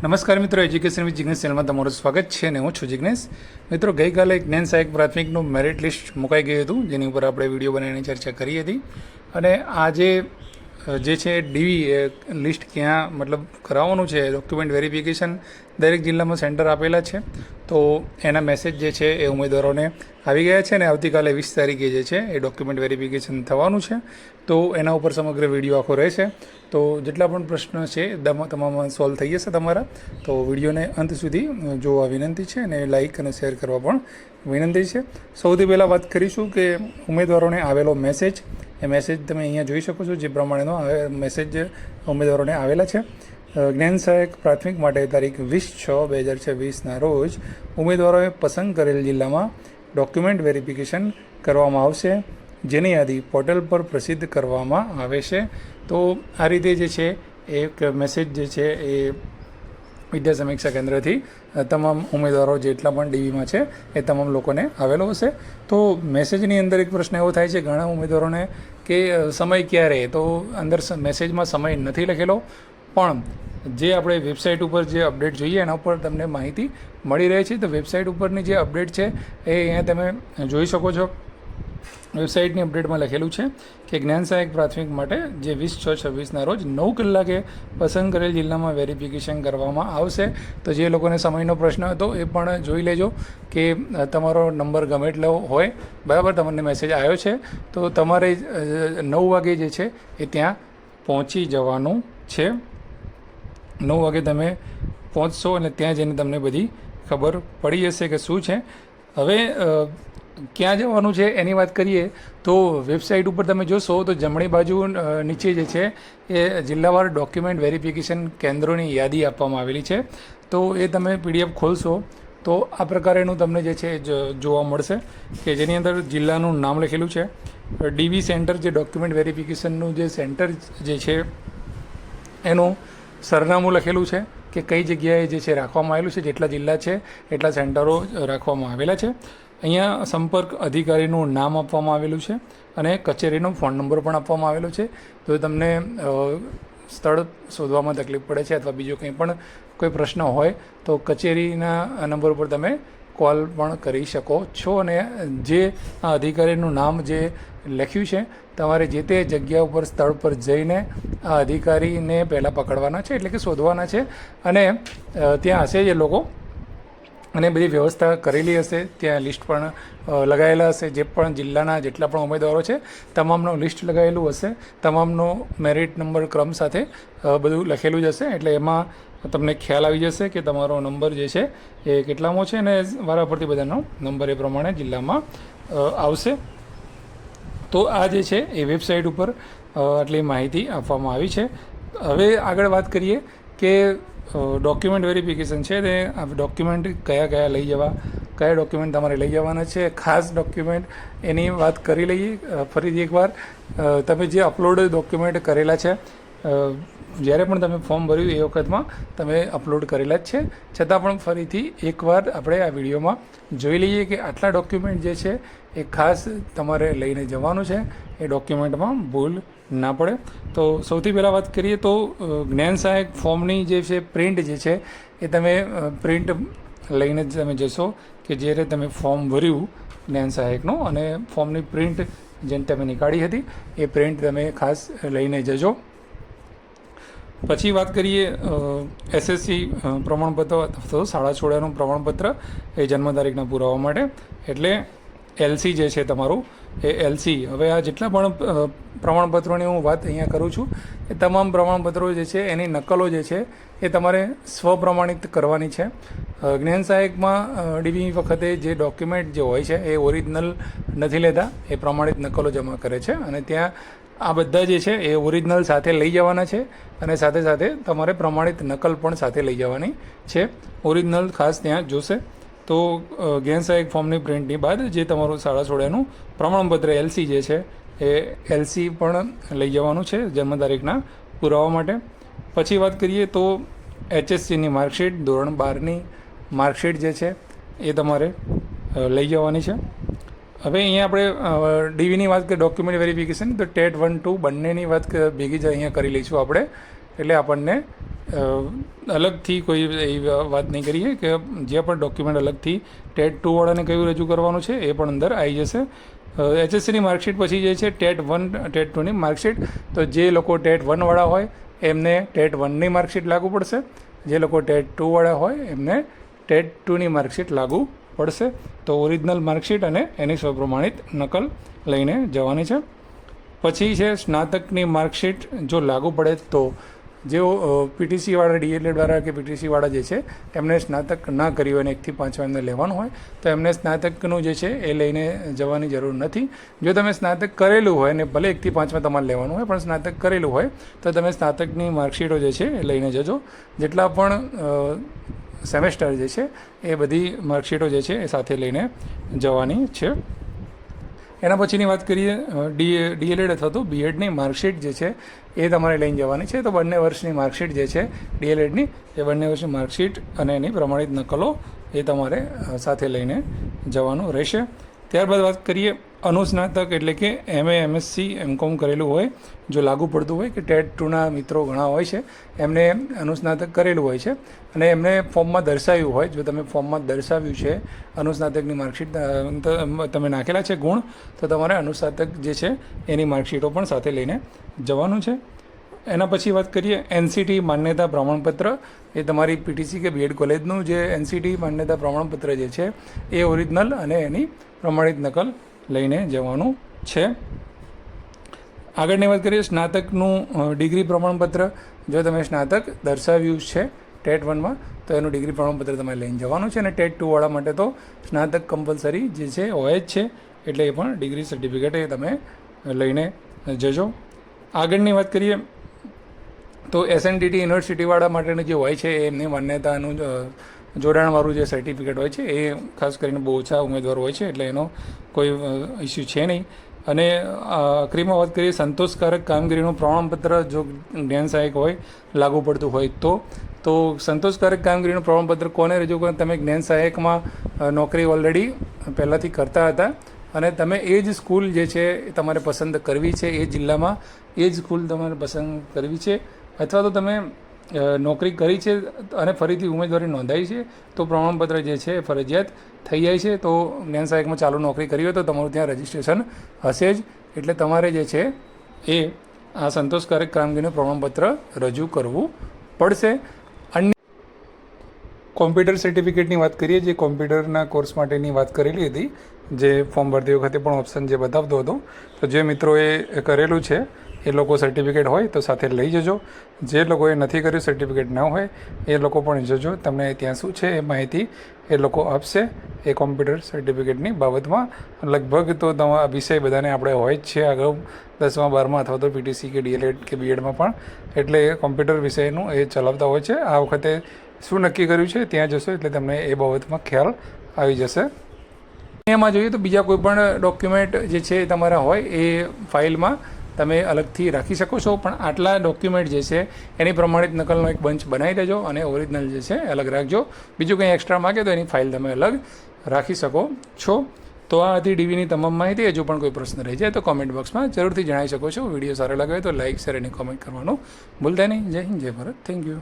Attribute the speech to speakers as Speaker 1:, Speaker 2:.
Speaker 1: નમસ્કાર મિત્રો, education with Jignesh ચેનલમાં તમારું સ્વાગત છે અને હું છું જિગ્નેશ. મિત્રો, ગઈકાલે જ્ઞાન સહાયક પ્રાથમિકનું મેરિટ લિસ્ટ મુકાઈ ગયું હતું, જેની ઉપર આપણે વિડીયો બનાવીને ચર્ચા કરી હતી. અને આજે જે છે ડીવી લિસ્ટ ક્યાં મતલબ કરાવવાનું છે, ડોક્યુમેન્ટ વેરિફિકેશન દરેક જિલ્લામાં સેન્ટર આપેલા છે. તો એના મેસેજ જે છે એ ઉમેદવારોને આવી ગયા છે અને આવતીકાલે 20 તારીખે જે છે એ ડોક્યુમેન્ટ વેરિફિકેશન થવાનું છે. તો એના ઉપર સમગ્ર વિડીયો આખો રહેશે. તો જેટલા પણ પ્રશ્ન છે તમામ સોલ્વ થઈ જશે તમારા. તો વિડીયોને અંત સુધી જોવા વિનંતી છે અને લાઇક અને શેર કરવા પણ વિનંતી છે. સૌથી પહેલાં વાત કરીશું કે ઉમેદવારોને આવેલો મેસેજ. એ મેસેજ તમે અહીંયા જોઈ શકો છો, જે પ્રમાણેનો મેસેજ ઉમેદવારોને આવેલા છે. જ્ઞાન સહાયક પ્રાથમિક માટે તારીખ 20/6/2024ના રોજ ઉમેદવારોએ પસંદ કરેલ જિલ્લામાં ડોક્યુમેન્ટ વેરિફિકેશન કરવામાં આવશે, જેની યાદી પોર્ટલ પર પ્રસિદ્ધ કરવામાં આવે છે. તો આ રીતે જે છે એક મેસેજ જે છે એ વિદ્યા સમીક્ષા કેન્દ્રથી તમામ ઉમેદવારો જેટલા પણ ડીવીમાં છે એ તમામ લોકોને આવેલો હશે. તો મેસેજની અંદર એક પ્રશ્ન એવો થાય છે ઘણા ઉમેદવારોને કે સમય ક્યારે, તો અંદર મેસેજમાં સમય નથી લખેલો, પણ જે આપણે વેબસાઇટ ઉપર જે અપડેટ જોઈએ એના ઉપર તમને માહિતી મળી રહે છે. તો વેબસાઇટ ઉપરની જે અપડેટ છે એ અહીંયા તમે જોઈ શકો છો. વેબસાઇટની અપડેટમાં લખેલું છે કે જ્ઞાન સહાયક પ્રાથમિક માટે જે 20/6/26ના રોજ 9 કલાકે પસંદ કરેલ જિલ્લામાં વેરિફિકેશન કરવામાં આવશે. તો જે લોકોને સમયનો પ્રશ્ન હતો એ પણ જોઈ લેજો કે તમારો નંબર ગમે એટલો હોય, બરાબર, તમને મેસેજ આવ્યો છે તો તમારે 9 વાગે જે છે એ ત્યાં પહોંચી જવાનું છે. 9 વાગે તમે પહોંચશો અને ત્યાં જઈને તમને બધી ખબર પડી જશે કે શું છે. હવે ક્યાં જવાનું છે એની વાત કરીએ તો વેબસાઇટ ઉપર તમે જોશો તો જમણી બાજુ નીચે જે છે એ જિલ્લાવાર ડોક્યુમેન્ટ વેરિફિકેશન કેન્દ્રોની યાદી આપવામાં આવેલી છે. તો એ તમે પીડીએફ ખોલશો તો આ પ્રકારેનું તમને જે છે જોવા મળશે કે જેની અંદર જિલ્લાનું નામ લખેલું છે. ડીવી સેન્ટર, જે ડોક્યુમેન્ટ વેરિફિકેશનનું જે સેન્ટર જે છે એનું સરનામું લખેલું છે કે કઈ જગ્યાએ જે છે રાખવામાં આવેલું છે. જેટલા જિલ્લા છે એટલા સેન્ટરો રાખવામાં આવેલા છે. અહીંયા સંપર્ક અધિકારીનું નામ આપવામાં આવેલું છે અને કચેરીનો ફોન નંબર પણ આપવામાં આવેલો છે. જો તમને સ્થળ શોધવામાં તકલીફ પડે છે અથવા બીજો કંઈ પણ કોઈ પ્રશ્ન હોય તો કચેરીના નંબર ઉપર તમે કોલ પણ કરી શકો છો. અને જે આ અધિકારીનું નામ જે લખ્યું છે તમારે જે તે જગ્યા ઉપર સ્થળ પર જઈને આ અધિકારીને પહેલાં પકડવાના છે, એટલે કે શોધવાના છે. અને ત્યાં હશે એ લોકો અને બધી વ્યવસ્થા કરેલી હશે, ત્યાં લિસ્ટ પણ લગાવેલા હશે. જે પણ જિલ્લાના જેટલા પણ ઉમેદવારો છે તમામનું લિસ્ટ લગાવેલું હશે, તમામનો મેરિટ નંબર ક્રમ સાથે બધું લખેલું જ હશે. એટલે એમાં તમને ખ્યાલ આવી જશે કે તમારો નંબર જે છે એ કેટલામો છે અને વારાફરતી બધાનો નંબર એ પ્રમાણે જિલ્લામાં આવશે. તો આ જે છે એ વેબસાઇટ ઉપર આટલી માહિતી આપવામાં આવી છે. હવે આગળ વાત કરીએ કે ડોક્યુમેન્ટ વેરિફિકેશન છે તે આ ડોક્યુમેન્ટ કયા લઈ જવા, કયા ડોક્યુમેન્ટ તમારે લઈ જવાના છે, ખાસ ડોક્યુમેન્ટ એની વાત કરી લઈએ. ફરીથી એકવાર તમે જે અપલોડ ડોક્યુમેન્ટ કરેલા છે, જ્યારે પણ તમે ફોર્મ ભર્યું એ વખતમાં તમે અપલોડ કરેલા જ છે, છતાં પણ ફરીથી એકવાર આપણે આ વિડીયોમાં જોઈ લઈએ કે આટલા ડોક્યુમેન્ટ જે છે એ ખાસ તમારે લઈને જવાનું છે, એ ડોક્યુમેન્ટમાં ભૂલ ના પડે. તો સૌથી પહેલાં વાત કરીએ તો જ્ઞાન સહાયક ફોર્મની જે છે પ્રિન્ટ જે છે એ તમે પ્રિન્ટ લઈને જ તમે જશો કે જ્યારે તમે ફોર્મ ભર્યું જ્ઞાન સહાયકનું, અને ફોર્મની પ્રિન્ટ જેને તમે નીકાળી હતી એ પ્રિન્ટ તમે ખાસ લઈને જજો. પછી વાત કરીએ એસએસસી પ્રમાણપત્ર અથવા શાળા છોડ્યાનું પ્રમાણપત્ર એ જન્મ તારીખના પુરાવા માટે, એટલે એલસી જે છે તમારું એ એલસી. હવે આ જેટલા પણ પ્રમાણપત્રોની હું વાત અહીંયા કરું છું એ તમામ પ્રમાણપત્રો જે છે એની નકલો જે છે એ તમારે સ્વપ્રમાણિત કરવાની છે. જ્ઞાન સહાયકમાં ડીવી વખતે જે ડોક્યુમેન્ટ જે હોય છે એ ઓરિજિનલ નથી લેતા, એ પ્રમાણિત નકલો જમા કરે છે. અને ત્યાં આ બધા જે છે એ ઓરિજિનલ સાથે લઈ જવાના છે અને સાથે સાથે તમારે પ્રમાણિત નકલ પણ સાથે લઈ જવાની છે. ઓરિજિનલ ખાસ ત્યાં જોશે. તો જ્ઞાન સહાયક ફોર્મની પ્રિન્ટની બાદ જે તમારું શાળા છોડ્યાનું પ્રમાણપત્ર એલસી જે છે એ એલસી પણ લઈ જવાનું છે જન્મ તારીખના પુરાવા માટે. પછી વાત કરીએ તો એચએસસીની માર્કશીટ, ધોરણ 12ની માર્કશીટ જે છે એ તમારે લઈ જવાની છે. હવે અહીંયા આપણે ડીવીની વાત કરીએ, ડોક્યુમેન્ટ વેરિફિકેશન, તો ટેટ 1-2 બંનેની વાત ભેગી જ અહીંયા કરી લઈશું આપણે, એટલે આપણને અલગથી કોઈ એવી વાત નહીં કરીએ કે જે પણ ડોક્યુમેન્ટ અલગથી ટેટ 2 વાળાને કયું રજૂ કરવાનું છે એ પણ અંદર આવી જશે. HSCની માર્કશીટ પછી જે છે ટેટ 1 ટેટ 2ની માર્કશીટ, તો જે લોકો ટેટ 1 વાળા હોય એમને ટેટ 1ની માર્કશીટ લાગુ પડશે, જે લોકો ટેટ 2 વાળા હોય એમને ટેટ 2ની માર્કશીટ લાગુ પડશે. તો ઓરિજિનલ માર્કશીટ અને એની સ્વપ્રમાણિત નકલ લઈને જવાની છે. પછી છે સ્નાતકની માર્કશીટ જો લાગુ પડે તો જેઓ PTC વાળા DLED વાળા કે PTC વાળા જે છે એમને સ્નાતક ના કર્યું હોય અને 1 થી 5 એમને લેવાનું હોય તો એમને સ્નાતકનું જે છે એ લઈને જવાની જરૂર નથી. જો તમે સ્નાતક કરેલું હોય ને ભલે 1 થી 5માં તમારે લેવાનું હોય પણ સ્નાતક કરેલું હોય તો તમે સ્નાતકની માર્કશીટો જે છે એ લઈને જજો. જેટલા પણ સેમેસ્ટર જે છે એ બધી માર્કશીટો જે છે એ સાથે લઈને જવાની છે. એના પછીની વાત કરીએ DLED અથવા તો B.Edની માર્કશીટ જે છે એ તમારે લઈને જવાની છે. તો બંને વર્ષની માર્કશીટ જે છે DLEDની એ બંને વર્ષની માર્કશીટ અને એની પ્રમાણિત નકલો એ તમારે સાથે લઈને જવાનું રહેશે. ત્યારબાદ વાત કરીએ અનુસ્નાતક એટલે કે MA MSc MCOM કરેલું હોય, જો લાગુ પડતું હોય કે ટેટ 2ના મિત્રો ઘણા હોય છે એમને અનુસ્નાતક કરેલું હોય છે અને એમને ફોર્મમાં દર્શાવ્યું હોય, જો તમે ફોર્મમાં દર્શાવ્યું છે અનુસ્નાતકની માર્કશીટ તમે નાખેલા છે ગુણ, તો તમારે અનુસ્નાતક જે છે એની માર્કશીટો પણ સાથે લઈને જવાનું છે. એના પછી વાત કરીએ NCT માન્યતા પ્રમાણપત્ર, એ તમારી PTC કે B.Ed કોલેજનું જે NCT માન્યતા પ્રમાણપત્ર જે છે એ ઓરિજિનલ અને એની પ્રમાણિત નકલ લઈને જવાનું છે. આગળની વાત કરીએ સ્નાતકનું ડિગ્રી પ્રમાણપત્ર, જો તમે સ્નાતક દર્શાવ્યું છે ટેટ 1માં તો એનું ડિગ્રી પ્રમાણપત્ર તમારે લઈને જવાનું છે. અને ટેટ 2 વાળા માટે તો સ્નાતક કમ્પલસરી જે છે હોય જ છે, એટલે એ પણ ડિગ્રી સર્ટિફિકેટ એ તમે લઈને જજો. આગળની વાત કરીએ તો SNTT યુનિવર્સિટીવાળા માટેનું જે હોય છે એમની માન્યતાનું જોડાણવાળું જે સર્ટિફિકેટ હોય છે એ ખાસ કરીને બહુ ઓછા ઉમેદવાર હોય છે, એટલે એનો કોઈ ઇસ્યુ છે નહીં. અને આખરીમાં વાત કરીએ સંતોષકારક કામગીરીનું પ્રમાણપત્ર, જો જ્ઞાન સહાયક હોય લાગુ પડતું હોય તો સંતોષકારક કામગીરીનું પ્રમાણપત્ર કોને રજૂ કરો? તમે જ્ઞાન સહાયકમાં નોકરી ઓલરેડી પહેલાંથી કરતા હતા અને તમે એ જ સ્કૂલ જે છે એ તમારે પસંદ કરવી છે, એ જિલ્લામાં એ જ સ્કૂલ તમારે પસંદ કરવી છે, અથવા તો તમે નોકરી કરી છે અને ફરીથી ઉમેદવારી નોંધાઈ છે તો પ્રમાણપત્ર જે છે એ ફરજિયાત થઈ જાય છે. તો જ્ઞાન સહાયકમાં ચાલુ નોકરી કરી હોય તો તમારું ત્યાં રજિસ્ટ્રેશન હશે જ, એટલે તમારે જે છે એ આ સંતોષકારક કામગીરીનું પ્રમાણપત્ર રજૂ કરવું પડશે. અન્ય કોમ્પ્યુટર સર્ટિફિકેટની વાત કરીએ, જે કોમ્પ્યુટરના કોર્સ માટેની વાત કરેલી હતી, જે ફોર્મ ભરતી વખતે પણ ઓપ્શન જે બતાવતો હતો, તો જે મિત્રોએ કરેલું છે એ લોકો સર્ટિફિકેટ હોય તો સાથે લઈ જજો. જે લોકોએ નથી કર્યું, સર્ટિફિકેટ ન હોય એ લોકો પણ જજો, તમને ત્યાં શું છે એ માહિતી એ લોકો આપશે એ કોમ્પ્યુટર સર્ટિફિકેટની બાબતમાં. લગભગ તો તમારા વિષય બધાને આપણે હોય જ છે અગાઉ 10મા 12મા અથવા તો PTC કે DLED કે B.Edમાં પણ, એટલે કોમ્પ્યુટર વિષયનું એ ચલાવતા હોય છે. આ વખતે શું નક્કી કર્યું છે ત્યાં જશો એટલે તમને એ બાબતમાં ખ્યાલ આવી જશે. એમાં જોઈએ તો બીજા કોઈ પણ ડોક્યુમેન્ટ જે છે તમારા હોય એ ફાઇલમાં તમે અલગથી રાખી શકો છો, પણ આટલા ડોક્યુમેન્ટ જે છે એની પ્રમાણિત નકલનો એક બંચ બનાવી દેજો અને ઓરિજિનલ જે છે અલગ રાખજો. બીજું કંઈ એક્સ્ટ્રા માગે તો એની ફાઇલ તમે અલગ રાખી શકો છો. તો આ હતી DVની તમામ માહિતી. હજુ પણ કોઈ પ્રશ્ન રહી જાય તો કોમેન્ટ બોક્સમાં જરૂરથી જણાવી શકો છો. વિડીયો સારો લાગે તો લાઇક, શેર અને કોમેન્ટ કરવાનું ભૂલતા નહીં. જય હિન્દ, જય ભારત. Thank you.